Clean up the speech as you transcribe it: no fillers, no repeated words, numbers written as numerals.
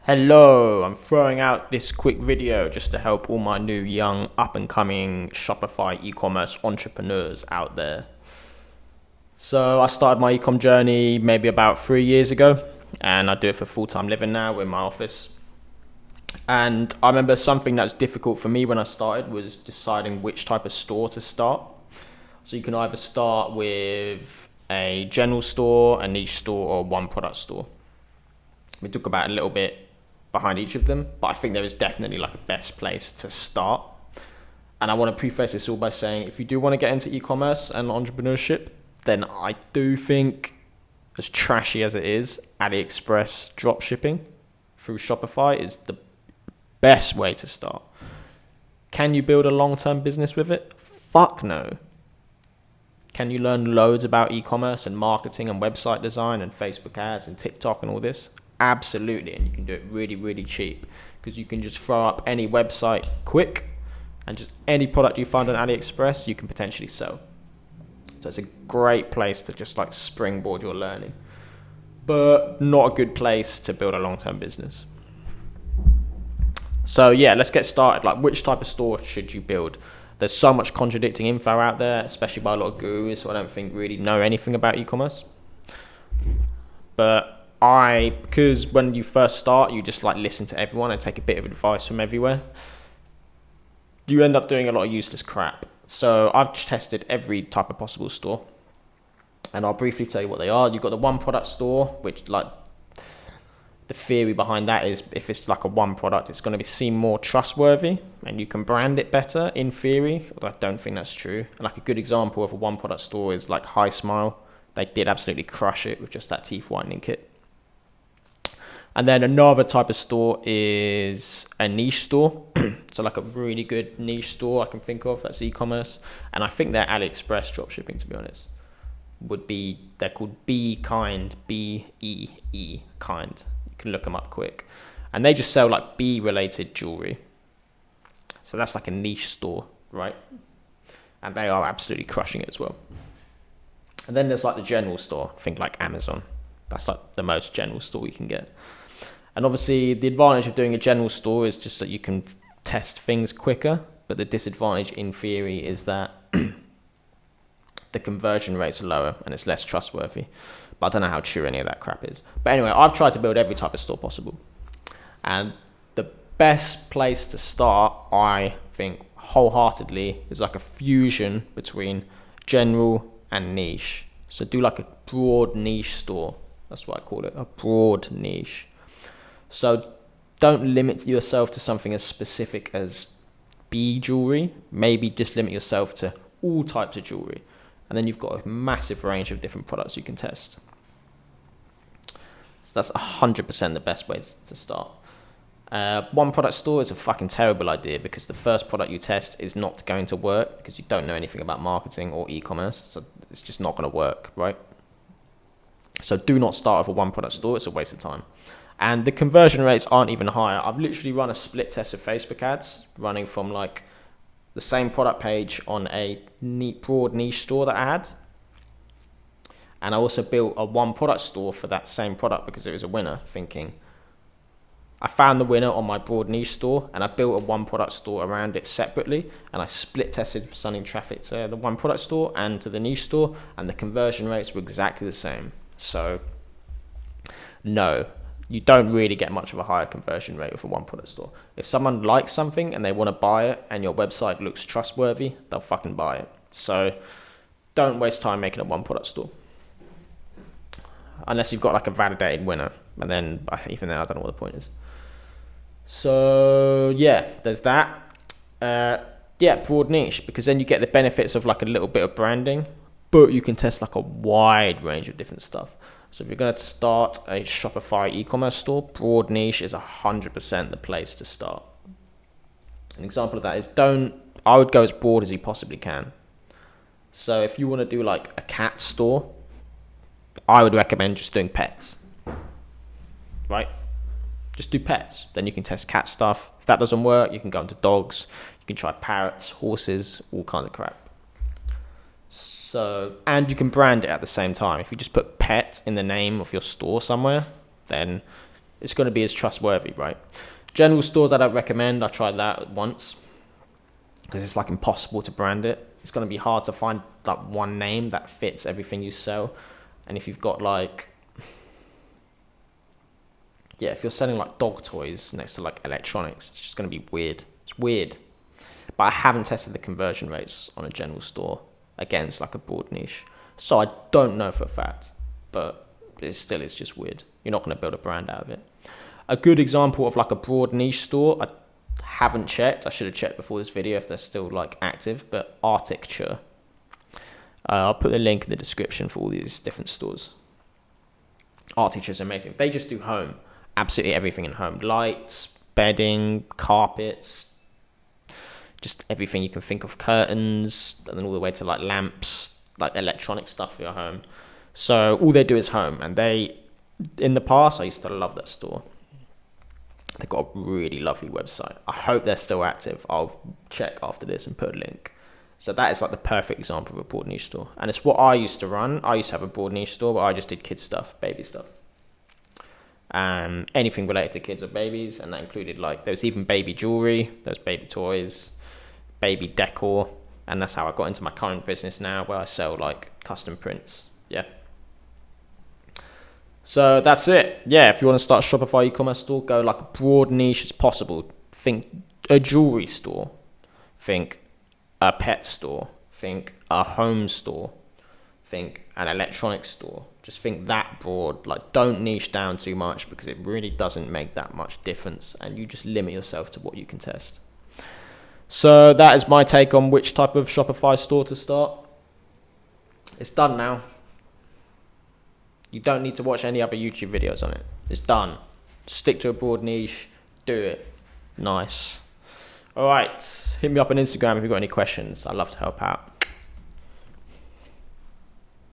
Hello, I'm throwing out this quick video just to help all my new young up and coming Shopify e-commerce entrepreneurs out there. So I started my e-com journey maybe about 3 years ago, and I do it for full-time living now in my office. And I remember something that was difficult for me when I started was deciding which type of store to start. So you can either start with a general store, a niche store, or one product store. We talk about a little bit behind each of them, but I think there is definitely like a best place to start. And I want to preface this all by saying, if you do want to get into e-commerce and entrepreneurship, then I do think, as trashy as it is, AliExpress dropshipping through Shopify is the best way to start. Can you build a long-term business with it? Fuck no. Can you learn loads about e-commerce and marketing and website design and Facebook ads and TikTok and all this? Absolutely, and you can do it really, really cheap because you can just throw up any website quick and just any product you find on AliExpress you can potentially sell. So it's a great place to just like springboard your learning, but not a good place to build a long-term business. So yeah, let's get started. Like, which type of store should you build? There's so much contradicting info out there, especially by a lot of gurus who I don't think really know anything about e-commerce. But because when you first start, you just like listen to everyone and take a bit of advice from everywhere, you end up doing a lot of useless crap. So I've just tested every type of possible store, and I'll briefly tell you what they are. You've got the one product store, which like the theory behind that is if it's like a one product, it's going to seem more trustworthy and you can brand it better in theory. Although I don't think that's true. And like a good example of a one product store is like High Smile. They did absolutely crush it with just that teeth whitening kit. And then another type of store is a niche store. So like a really good niche store I can think of that's e-commerce. And I think they're AliExpress dropshipping, to be honest. They're called B-Kind, B-E-E Kind. You can look them up quick. And they just sell like bee-related jewelry. So that's like a niche store, right? And they are absolutely crushing it as well. And then there's like the general store, think like Amazon. That's like the most general store you can get. And obviously the advantage of doing a general store is just that you can test things quicker. But the disadvantage in theory is that the conversion rates are lower and it's less trustworthy. But I don't know how true any of that crap is. But anyway, I've tried to build every type of store possible. And the best place to start, I think, wholeheartedly, is like a fusion between general and niche. So do like a broad niche store. That's what I call it, a broad niche. So don't limit yourself to something as specific as bee jewelry. Maybe just limit yourself to all types of jewelry. And then you've got a massive range of different products you can test. So that's 100% the best way to start. One product store is a fucking terrible idea because the first product you test is not going to work because you don't know anything about marketing or e-commerce. So it's just not going to work, right? So do not start with a one product store. It's a waste of time. And the conversion rates aren't even higher. I've literally run a split test of Facebook ads running from like the same product page on a broad niche store that I had. And I also built a one product store for that same product because it was a winner, thinking I found the winner on my broad niche store and I built a one product store around it separately, and I split tested sending traffic to the one product store and to the niche store, and the conversion rates were exactly the same. So no, you don't really get much of a higher conversion rate with a one product store. If someone likes something and they want to buy it and your website looks trustworthy, they'll fucking buy it. So don't waste time making a one product store. Unless you've got like a validated winner. And then even then, I don't know what the point is. So yeah, there's that. Broad niche, because then you get the benefits of like a little bit of branding, but you can test like a wide range of different stuff. So if you're going to start a Shopify e-commerce store, broad niche is 100% the place to start. An example of that is I would go as broad as you possibly can. So if you want to do like a cat store, I would recommend just doing pets, right? Just do pets. Then you can test cat stuff. If that doesn't work, you can go into dogs. You can try parrots, horses, all kinds of crap. So, and you can brand it at the same time. If you just put pet in the name of your store somewhere, then it's going to be as trustworthy, right? General stores I don't recommend. I tried that once because it's like impossible to brand it. It's going to be hard to find that one name that fits everything you sell. And if you've got like, yeah, if you're selling like dog toys next to like electronics, it's just going to be weird. It's weird. But I haven't tested the conversion rates on a general store against like a broad niche. So I don't know for a fact, but it's just weird. You're not going to build a brand out of it. A good example of like a broad niche store, I haven't checked. I should have checked before this video if they're still like active, but Arcticture. I'll put the link in the description for all these different stores. Arcticture is amazing. They just do home. Absolutely everything in home. Lights, bedding, carpets, just everything you can think of, curtains, and then all the way to like lamps, like electronic stuff for your home. So all they do is home. And in the past, I used to love that store. They've got a really lovely website. I hope they're still active. I'll check after this and put a link. So that is like the perfect example of a broad niche store. And it's what I used to run. I used to have a broad niche store, but I just did kids stuff, baby stuff. Anything related to kids or babies. And that included like, there was even baby jewelry, there was baby toys, baby decor. And that's how I got into my current business now, where I sell like custom prints. Yeah. So that's it. Yeah, if you want to start a Shopify e-commerce store, go like broad niche as possible. Think a jewelry store. Think a pet store. Think a home store. Think an electronics store. Just think that broad. Like, don't niche down too much because it really doesn't make that much difference, and you just limit yourself to what you can test. So that is my take on which type of Shopify store to start. It's done now. You don't need to watch any other YouTube videos on it. It's done. Stick to a broad niche. Do it. Nice. All right. Hit me up on Instagram if you've got any questions. I'd love to help out.